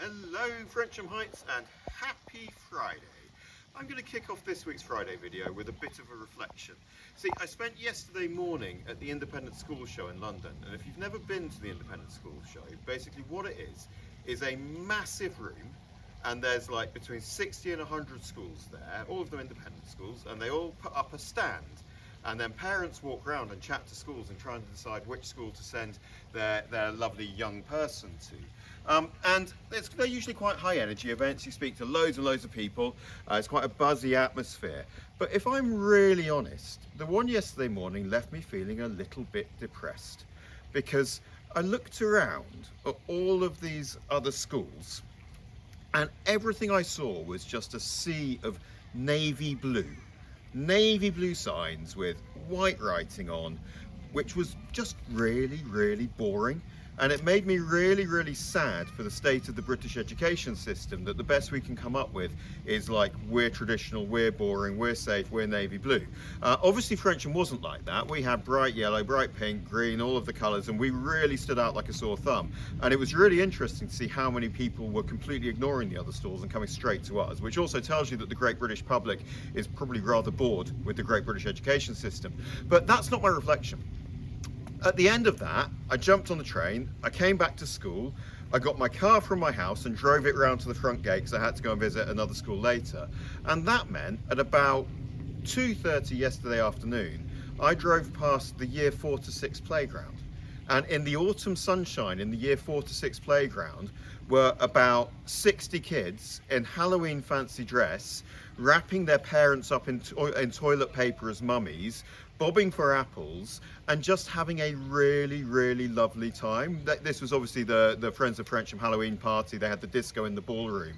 Hello Frensham Heights and happy Friday. I'm going to kick off this week's Friday video with a bit of a reflection. See, I spent yesterday morning at the Independent School Show in London, and if you've never been to the Independent School Show, basically what it is a massive room, and there's like between 60 and 100 schools there, all of them independent schools, and they all put up a stand. And then parents walk around and chat to schools and try and decide which school to send their lovely young person to. And they're usually quite high energy events. You speak to loads and loads of people. It's quite a buzzy atmosphere. But if I'm really honest, the one yesterday morning left me feeling a little bit depressed, because I looked around at all of these other schools and everything I saw was just a sea of navy blue signs with white writing on, which was just really boring. And it made me really sad for the state of the British education system, that the best we can come up with is like, we're traditional, we're boring, we're safe, we're navy blue. Obviously Frensham wasn't like that. We had bright yellow, bright pink, green, all of the colours, and we really stood out like a sore thumb. And it was really interesting to see how many people were completely ignoring the other stores and coming straight to us, which also tells you that the great British public is probably rather bored with the great British education system. But that's not my reflection. At the end of that, I jumped on the train, I came back to school, I got my car from my house and drove it round to the front gate because I had to go and visit another school later. And that meant at about 2:30 yesterday afternoon, I drove past the year 4 to 6 playground. And in the autumn sunshine in the year 4 to 6 playground were about 60 kids in Halloween fancy dress, wrapping their parents up in toilet paper as mummies, bobbing for apples, and just having a really lovely time. This was obviously the Friends of Frensham Halloween party. They had the disco in the ballroom.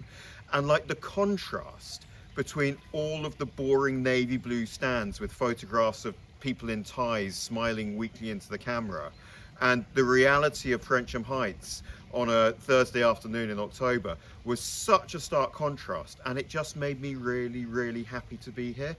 And like the contrast between all of the boring navy blue stands with photographs of people in ties smiling weakly into the camera, and the reality of Frensham Heights on a Thursday afternoon in October was such a stark contrast, and it just made me really happy to be here.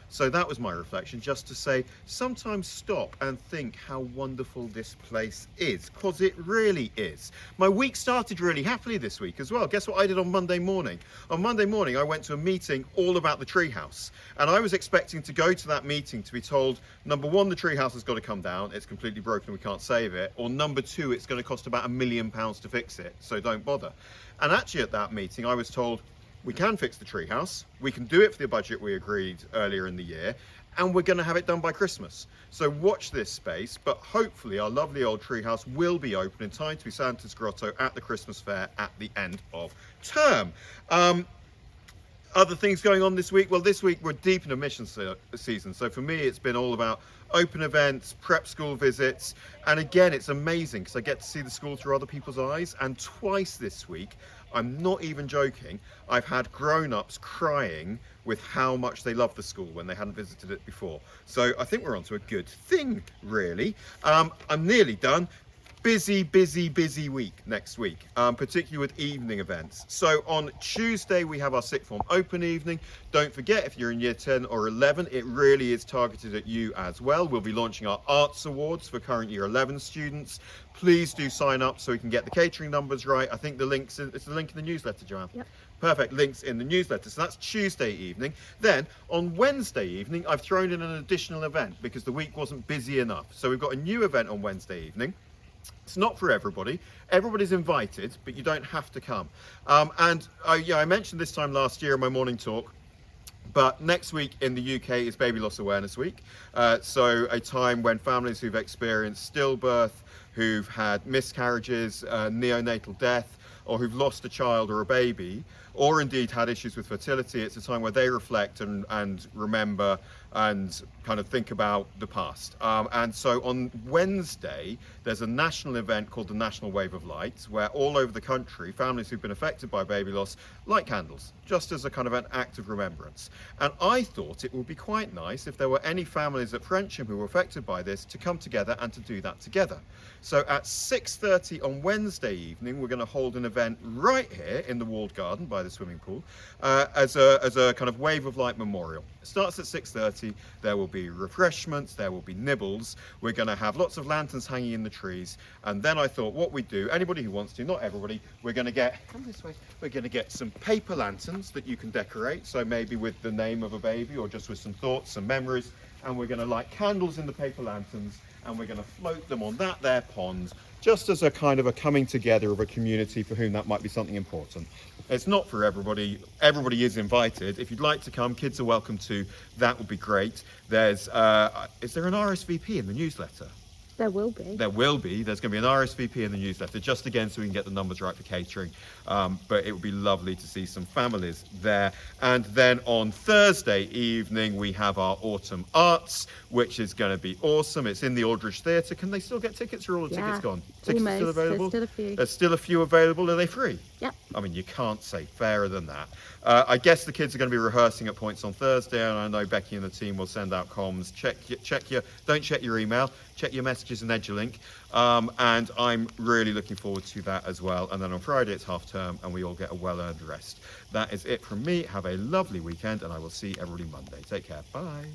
So that was my reflection, just to say sometimes stop and think how wonderful this place is, because it really is. My week started really happily this week as well. Guess what I did on Monday morning? On Monday morning I went to a meeting all about the treehouse, and I was expecting to go to that meeting to be told, number one, the treehouse has got to come down, it's completely broken, we can't save it, or number two, it's going to cost about £1 million to fix it, so don't bother. And actually at that meeting I was told, we can fix the treehouse, we can do it for the budget we agreed earlier in the year, and we're going to have it done by Christmas. So watch this space, but hopefully our lovely old treehouse will be open in time to be Santa's Grotto at the Christmas fair at the end of term. Other things going on this week? Well, this week we're deep in admission season, so for me it's been all about open events, prep school visits, and again it's amazing because I get to see the school through other people's eyes. And twice this week, I'm not even joking, I've had grown-ups crying with how much they love the school when they hadn't visited it before. So I think we're onto a good thing, really. I'm nearly done. Busy week next week, particularly with evening events. So on Tuesday we have our sixth form open evening. Don't forget, if you're in year 10 or 11, it really is targeted at you as well. We'll be launching our arts awards for current year 11 students. Please do sign up so we can get the catering numbers right. I think it's the link in the newsletter, Joanne. Yep. Perfect, links in the newsletter. So that's Tuesday evening. Then on Wednesday evening I've thrown in an additional event because the week wasn't busy enough. So we've got a new event on Wednesday evening. It's not for everybody. Everybody's invited, but you don't have to come. I mentioned this time last year in my morning talk, but next week in the UK is Baby Loss Awareness Week. So a time when families who've experienced stillbirth, who've had miscarriages, neonatal death, or who've lost a child or a baby, or indeed had issues with fertility, it's a time where they reflect and remember and kind of think about the past. And so on Wednesday, there's a national event called the National Wave of Light, where all over the country, families who've been affected by baby loss light candles, just as a kind of an act of remembrance. And I thought it would be quite nice if there were any families at Frensham who were affected by this to come together and to do that together. So at 6:30 on Wednesday evening, we're going to hold an event right here in the walled garden by the swimming pool as a kind of Wave of Light memorial. It starts at 6:30. There will be refreshments, there will be nibbles. We're going to have lots of lanterns hanging in the trees. And then I thought what we'd do, anybody who wants to, not everybody, we're going to come this way, we're going to get some paper lanterns that you can decorate. So maybe with the name of a baby or just with some thoughts, some memories. And we're going to light candles in the paper lanterns, and we're going to float them on that there pond, just as a kind of a coming together of a community for whom that might be something important. It's not for everybody. Everybody is invited. If you'd like to come, kids are welcome to. That would be great. Is there an RSVP in the newsletter? There will be. There will be. There's going to be an RSVP in the newsletter, just again so we can get the numbers right for catering. But it would be lovely to see some families there. And then on Thursday evening, we have our Autumn Arts, which is going to be awesome. It's in the Aldridge Theatre. Can they still get tickets, or are all the tickets gone? Tickets almost. are still available? There's still a few. There's still a few available. Are they free? Yep. I mean, you can't say fairer than that. I guess the kids are going to be rehearsing at points on Thursday, and I know Becky and the team will send out comms. Don't check your email, check your messages and Edulink. And I'm really looking forward to that as well. And then on Friday it's half term, and we all get a well-earned rest. That is it from me. Have a lovely weekend, and I will see everybody Monday. Take care. Bye.